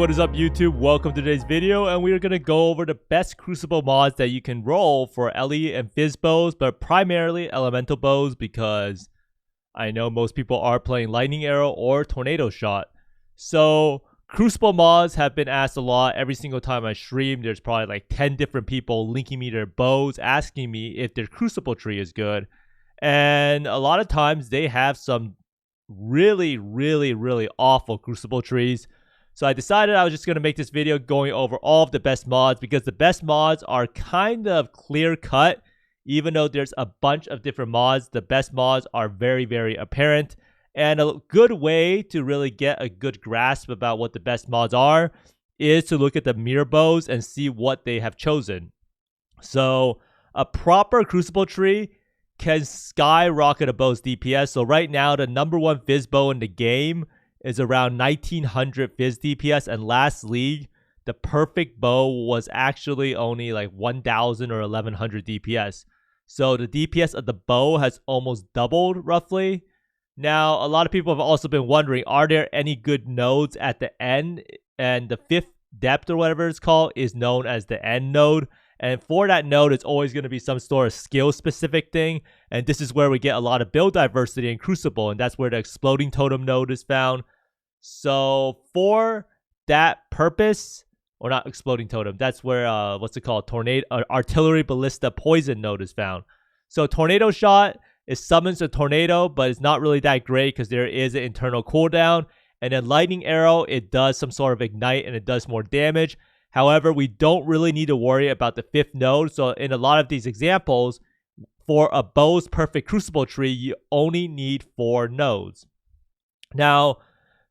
what is up YouTube? Welcome to today's video, and we are going to go over the best Crucible mods that you can roll for Ellie and Fizz bows, but primarily elemental bows because I know most people are playing Lightning Arrow or Tornado Shot. So Crucible mods have been asked a lot. Every single time I stream, there's probably like 10 different people linking me their bows, asking me if their Crucible tree is good. And a lot of times they have some really awful Crucible trees. So I decided I was just going to make this video going over all of the best mods because the best mods are kind of clear cut. Even though there's a bunch of different mods, the best mods are very apparent. And a good way to really get a good grasp about what the best mods are is to look at the mirror bows and see what they have chosen. So a proper Crucible tree can skyrocket a bow's DPS. So right now, the #1 Fizz bow in the game is around 1900 Fizz DPS, and last league, the perfect bow was actually only like 1000 or 1100 DPS. So the DPS of the bow has almost doubled roughly. Now, a lot of people have also been wondering, are there any good nodes at the end? And the 5th depth or whatever it's called is known as the end node. And for that node, it's always going to be some sort of skill-specific thing. And this is where we get a lot of build diversity in Crucible. And that's where the Exploding Totem node is found. So for that purpose, or not Exploding Totem, that's where, what's it called? Tornado, Artillery Ballista Poison node is found. So Tornado Shot, it summons a tornado, but it's not really that great because there is an internal cooldown. And then Lightning Arrow, it does some sort of ignite and it does more damage. However, we don't really need to worry about the 5th node. So in a lot of these examples, for a bow's perfect Crucible tree, you only need 4 nodes. Now,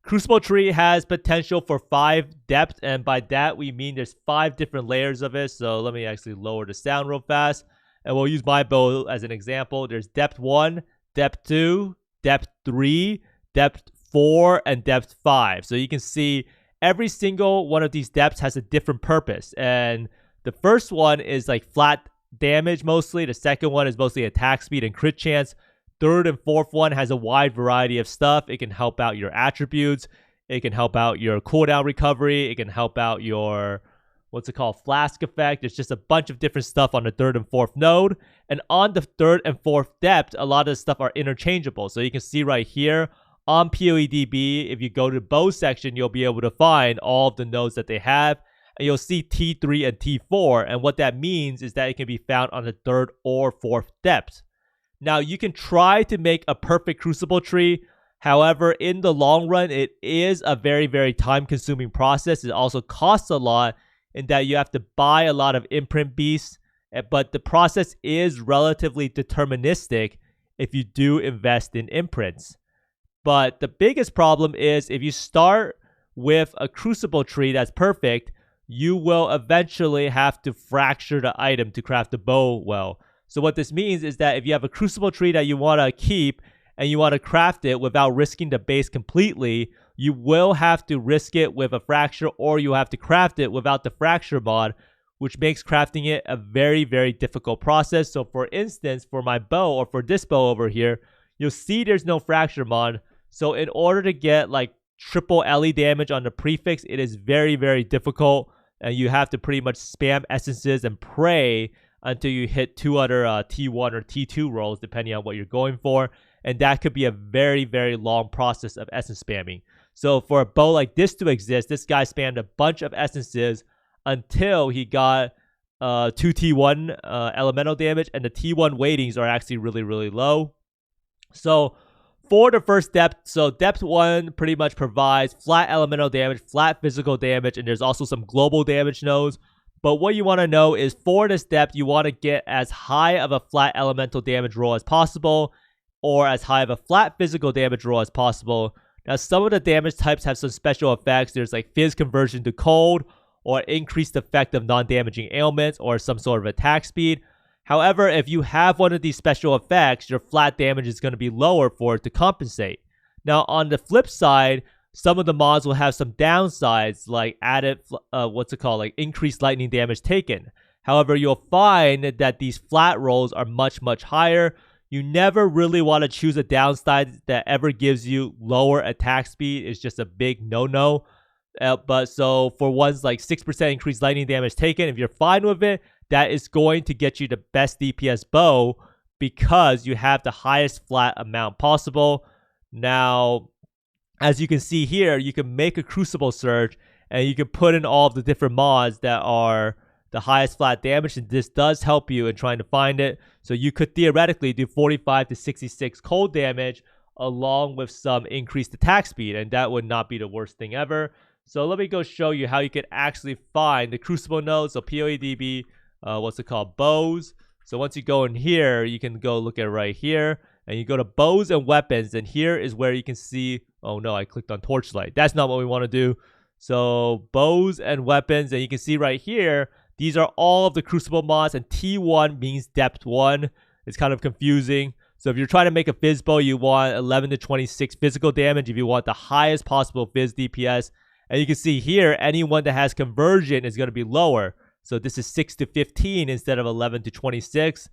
Crucible tree has potential for 5 depth, and by that we mean there's 5 different layers of it. So let me actually lower the sound real fast, and we'll use my bow as an example. There's depth 1, depth 2, depth 3, depth 4, and depth 5. So you can see every single one of these depths has a different purpose. And the first one is like flat damage mostly. The second one is mostly attack speed and crit chance. Third and fourth one has a wide variety of stuff. It can help out your attributes. It can help out your cooldown recovery. It can help out your, what's it called, flask effect. There's just a bunch of different stuff on the 3rd and 4th node. And on the 3rd and 4th depth, a lot of the stuff are interchangeable. So you can see right here on PoEDB, if you go to the bow section, you'll be able to find all of the nodes that they have. And you'll see T3 and T4. And what that means is that it can be found on the 3rd or 4th depth. Now, you can try to make a perfect Crucible tree. However, in the long run, it is a very time-consuming process. It also costs a lot in that you have to buy a lot of imprint beasts. But the process is relatively deterministic if you do invest in imprints. But the biggest problem is if you start with a Crucible tree that's perfect, you will eventually have to fracture the item to craft the bow well. So what this means is that if you have a Crucible tree that you want to keep and you want to craft it without risking the base completely, you will have to risk it with a fracture, or you have to craft it without the fracture mod, which makes crafting it a very difficult process. So for instance, for my bow, or for this bow over here, you'll see there's no fracture mod. So in order to get like triple LE damage on the prefix, it is very difficult, and you have to pretty much spam essences and pray until you hit 2 other T1 or T2 rolls, depending on what you're going for. And that could be a very long process of essence spamming. So for a bow like this to exist, this guy spammed a bunch of essences until he got 2 T1 elemental damage, and the T1 weightings are actually really low. So for the first depth, so depth 1 pretty much provides flat elemental damage, flat physical damage, and there's also some global damage nodes. But what you want to know is for this depth, you want to get as high of a flat elemental damage roll as possible, or as high of a flat physical damage roll as possible. Now, some of the damage types have some special effects. There's like Fizz conversion to cold, or increased effect of non-damaging ailments, or some sort of attack speed. However, if you have one of these special effects, your flat damage is going to be lower for it to compensate. Now, on the flip side, some of the mods will have some downsides, like added, like increased lightning damage taken. However, you'll find that these flat rolls are much higher. You never really want to choose a downside that ever gives you lower attack speed. It's just a big no-no. But so for ones like 6% increased lightning damage taken, if you're fine with it, that is going to get you the best DPS bow because you have the highest flat amount possible. Now, as you can see here, you can make a Crucible Surge and you can put in all of the different mods that are the highest flat damage, and this does help you in trying to find it. So you could theoretically do 45 to 66 cold damage along with some increased attack speed, and that would not be the worst thing ever. So let me go show you how you can actually find the Crucible nodes. So PoEDB, what's it called? Bows. So once you go in here, you can go look at right here, and you go to bows and weapons, and here is where you can see, oh no, I clicked on torchlight. That's not what we want to do. So bows and weapons, and you can see right here, these are all of the Crucible mods, and T1 means depth 1. It's kind of confusing. So if you're trying to make a Fizz bow, you want 11 to 26 physical damage if you want the highest possible Fizz DPS. And you can see here, anyone that has conversion is going to be lower. So this is 6 to 15 instead of 11 to 26.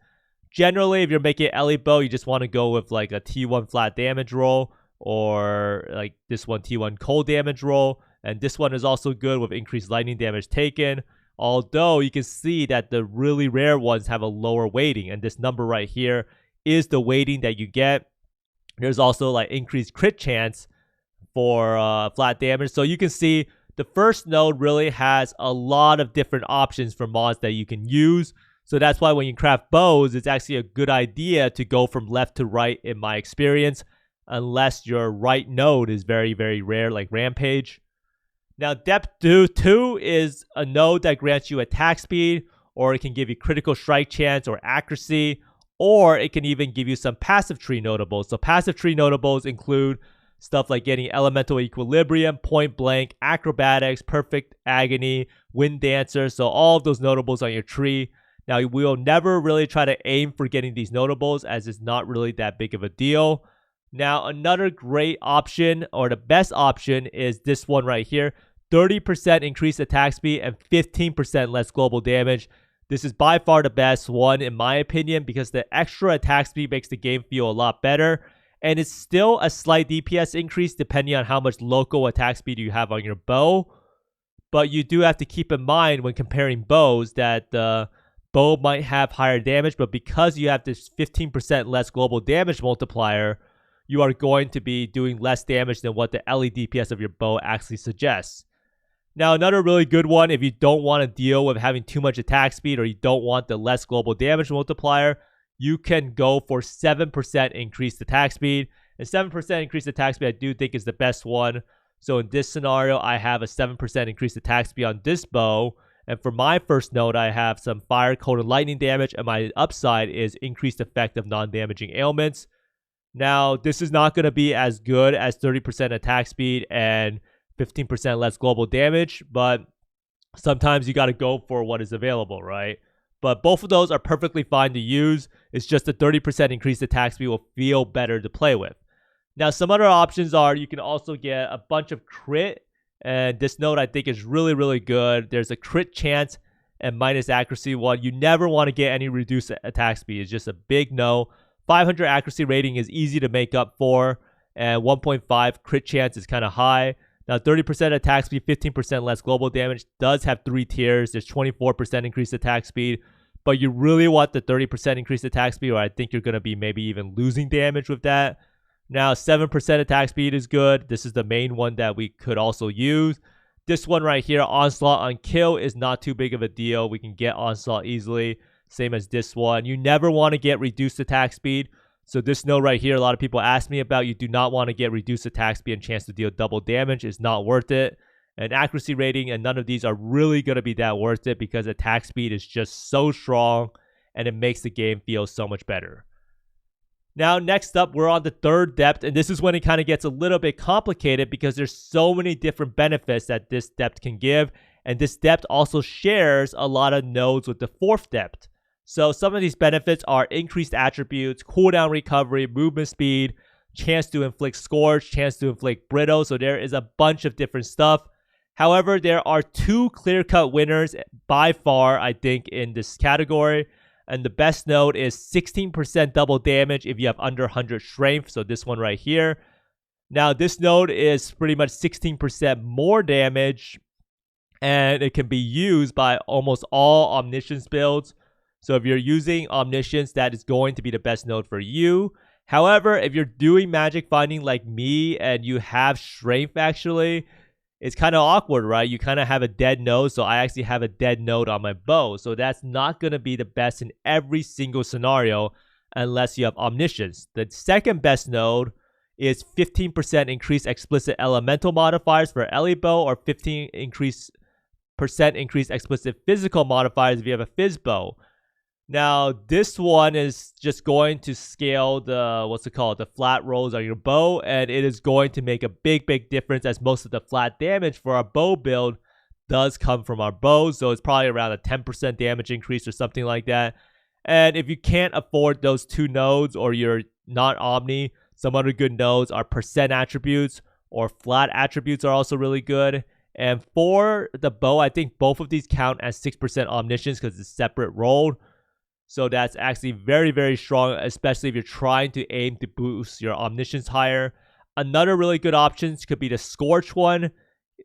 Generally, if you're making an Ellie bow, you just want to go with like a T1 flat damage roll, or like this one T1 cold damage roll. And this one is also good with increased lightning damage taken. Although you can see that the really rare ones have a lower weighting, and this number right here is the weighting that you get. There's also like increased crit chance for flat damage. So you can see the first node really has a lot of different options for mods that you can use. So that's why when you craft bows, it's actually a good idea to go from left to right in my experience, unless your right node is very, very rare like Rampage. Now, Depth 2 is a node that grants you attack speed, or it can give you critical strike chance or accuracy, or it can even give you some passive tree notables. So passive tree notables include stuff like getting elemental equilibrium, point blank, acrobatics, perfect agony, wind dancer. So all of those notables on your tree. Now, we will never really try to aim for getting these notables, as it's not really that big of a deal. Now, another great option, or the best option, is this one right here. 30% increased attack speed and 15% less global damage. This is by far the best one in my opinion, because the extra attack speed makes the game feel a lot better. And it's still a slight DPS increase depending on how much local attack speed you have on your bow. But you do have to keep in mind when comparing bows that the bow might have higher damage, but because you have this 15% less global damage multiplier, you are going to be doing less damage than what the LE DPS of your bow actually suggests. Now, another really good one, if you don't want to deal with having too much attack speed, or you don't want the less global damage multiplier, you can go for 7% increased attack speed. And 7% increased attack speed I do think is the best one. So in this scenario, I have a 7% increased attack speed on this bow. And for my first node, I have some fire, cold, and lightning damage. And my upside is increased effect of non-damaging ailments. Now, this is not going to be as good as 30% attack speed and 15% less global damage, but sometimes you got to go for what is available, right? But both of those are perfectly fine to use. It's just the 30% increased attack speed will feel better to play with. Now, some other options are you can also get a bunch of crit, and this node I think is really, really good. There's a crit chance and minus accuracy one. You never want to get any reduced attack speed. It's just a big no. 500 accuracy rating is easy to make up for, and 1.5 crit chance is kind of high. Now, 30% attack speed, 15% less global damage does have 3 tiers. There's 24% increased attack speed, but you really want the 30% increased attack speed, or I think you're going to be maybe even losing damage with that. Now, 7% attack speed is good. This is the main one that we could also use. This one right here, Onslaught on Kill, is not too big of a deal. We can get Onslaught easily, same as this one. You never want to get reduced attack speed. So this node right here, a lot of people ask me about. You do not want to get reduced attack speed and chance to deal double damage. It's not worth it. And accuracy rating, and none of these are really going to be that worth it, because attack speed is just so strong and it makes the game feel so much better. Now, next up, we're on the third depth, and this is when it kind of gets a little bit complicated, because there's so many different benefits that this depth can give. And this depth also shares a lot of nodes with the fourth depth. So some of these benefits are increased attributes, cooldown recovery, movement speed, chance to inflict scorch, chance to inflict brittle. So there is a bunch of different stuff. However, there are 2 clear-cut winners by far, I think, in this category. And the best node is 16% double damage if you have under 100 strength. So this one right here. Now, this node is pretty much 16% more damage, and it can be used by almost all Omniscience builds. So if you're using Omniscience, that is going to be the best node for you. However, if you're doing magic finding like me and you have strength, actually, it's kind of awkward, right? You kind of have a dead node, so I actually have a dead node on my bow. So that's not going to be the best in every single scenario unless you have Omniscience. The second best node is 15% increased explicit elemental modifiers for Ellie bow, or 15% increased explicit physical modifiers if you have a Fizz bow. Now, this one is just going to scale the flat rolls on your bow, and it is going to make a big difference, as most of the flat damage for our bow build does come from our bows. So it's probably around a 10% damage increase or something like that. And if you can't afford those two nodes, or you're not Omni, some other good nodes are percent attributes or flat attributes are also really good. And for the bow, I think both of these count as 6% Omniscience because it's separate rolled. So that's actually very strong, especially if you're trying to aim to boost your Omniscience higher. Another really good option could be the Scorch one,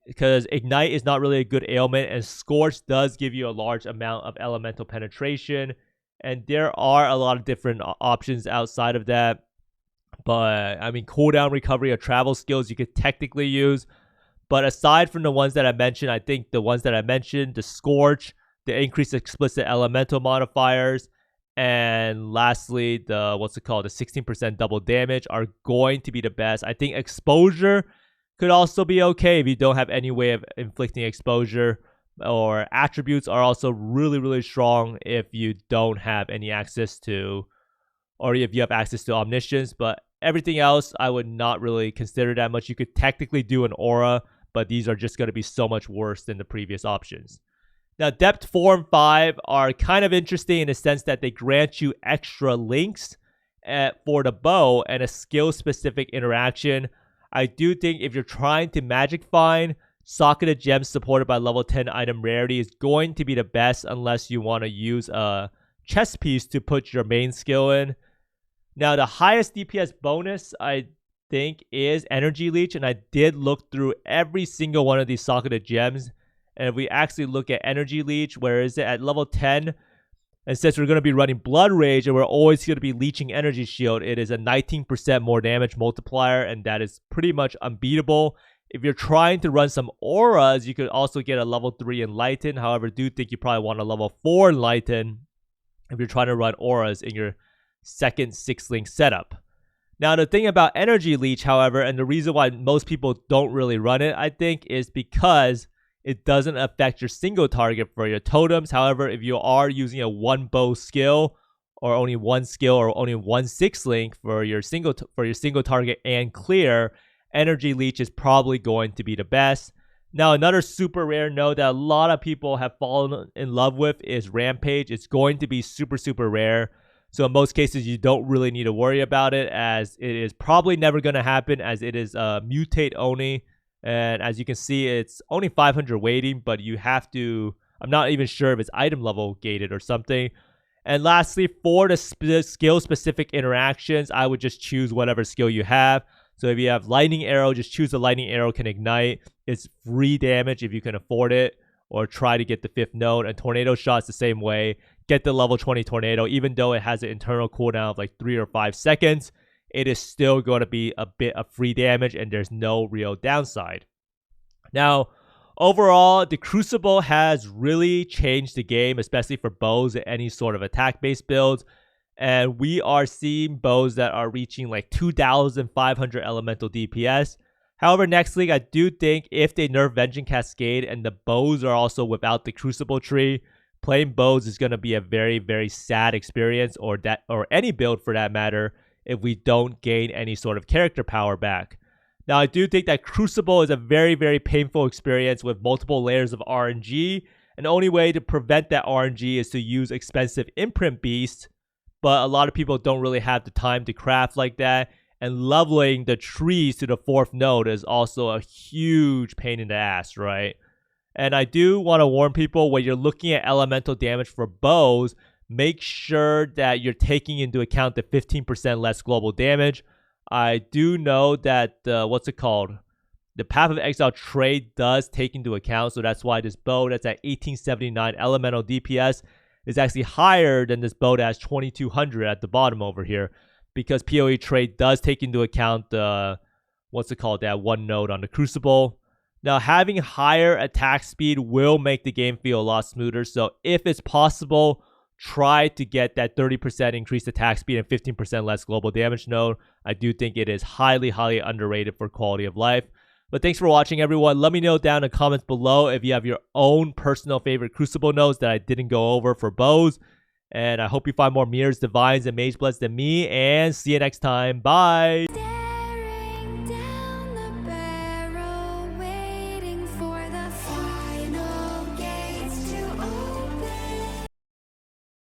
because Ignite is not really a good ailment, and Scorch does give you a large amount of elemental penetration. And there are a lot of different options outside of that. But, I mean, cooldown recovery or travel skills you could technically use. But aside from the ones that I mentioned, I think the ones that I mentioned, the Scorch, the increased explicit elemental modifiers, and lastly, the 16% double damage are going to be the best. I think exposure could also be okay if you don't have any way of inflicting exposure, or attributes are also really strong if you don't have any access to, or if you have access to Omniscience. But everything else, I would not really consider that much. You could technically do an aura, but these are just going to be so much worse than the previous options. Now, Depth 4 and 5 are kind of interesting in the sense that they grant you extra links for the bow and a skill-specific interaction. I do think if you're trying to magic find, Socketed Gems supported by level 10 item rarity is going to be the best, unless you want to use a chest piece to put your main skill in. Now, the highest DPS bonus, I think, is Energy Leech, and I did look through every single one of these Socketed Gems. And if we actually look at Energy Leech, where is it? At level 10, and since we're going to be running Blood Rage and we're always going to be leeching Energy Shield, it is a 19% more damage multiplier, and that is pretty much unbeatable. If you're trying to run some auras, you could also get a level 3 Enlighten. However, I do think you probably want a level 4 Enlighten if you're trying to run auras in your second 6-link setup. Now, the thing about Energy Leech, however, and the reason why most people don't really run it, I think, is because it doesn't affect your single target for your totems. However, if you are using a one bow skill, or only one skill, or only one 6-link for your single target and clear, Energy Leech is probably going to be the best. Now, another super rare node that a lot of people have fallen in love with is Rampage. It's going to be super rare. So in most cases, you don't really need to worry about it, as it is probably never going to happen, as it is mutate only. And as you can see, it's only 500 weighting, but you have to, I'm not even sure if it's item level gated or something. And lastly, for the skill-specific interactions, I would just choose whatever skill you have. So if you have Lightning Arrow, just choose the Lightning Arrow can ignite. It's free damage if you can afford it, or try to get the 5th node. And Tornado Shot's the same way. Get the level 20 Tornado, even though it has an internal cooldown of like 3 or 5 seconds. It is still going to be a bit of free damage, and there's no real downside. Now, overall, the Crucible has really changed the game, especially for bows and any sort of attack-based builds. And we are seeing bows that are reaching like 2,500 elemental DPS. However, next league, I do think if they nerf Vengeance Cascade and the bows are also without the Crucible Tree, playing bows is going to be a very sad experience, or any build for that matter, if we don't gain any sort of character power back. Now, I do think that Crucible is a very painful experience with multiple layers of RNG, and the only way to prevent that RNG is to use expensive imprint beasts, but a lot of people don't really have the time to craft like that, and leveling the trees to the 4th node is also a huge pain in the ass, right? And I do want to warn people, when you're looking at elemental damage for bows, make sure that you're taking into account the 15% less global damage. I do know that, what's it called? The Path of Exile trade does take into account, so that's why this bow that's at 1879 elemental DPS is actually higher than this bow that has 2200 at the bottom over here, because PoE trade does take into account the, what's it called, that one node on the Crucible. Now, having higher attack speed will make the game feel a lot smoother, so if it's possible, try to get that 30% increased attack speed and 15% less global damage node. I do think it is highly, highly underrated for quality of life. But thanks for watching, everyone. Let me know down in the comments below if you have your own personal favorite Crucible nodes that I didn't go over for bows. And I hope you find more Mirrors, Divines, and Mage Bloods than me. And see you next time. Bye!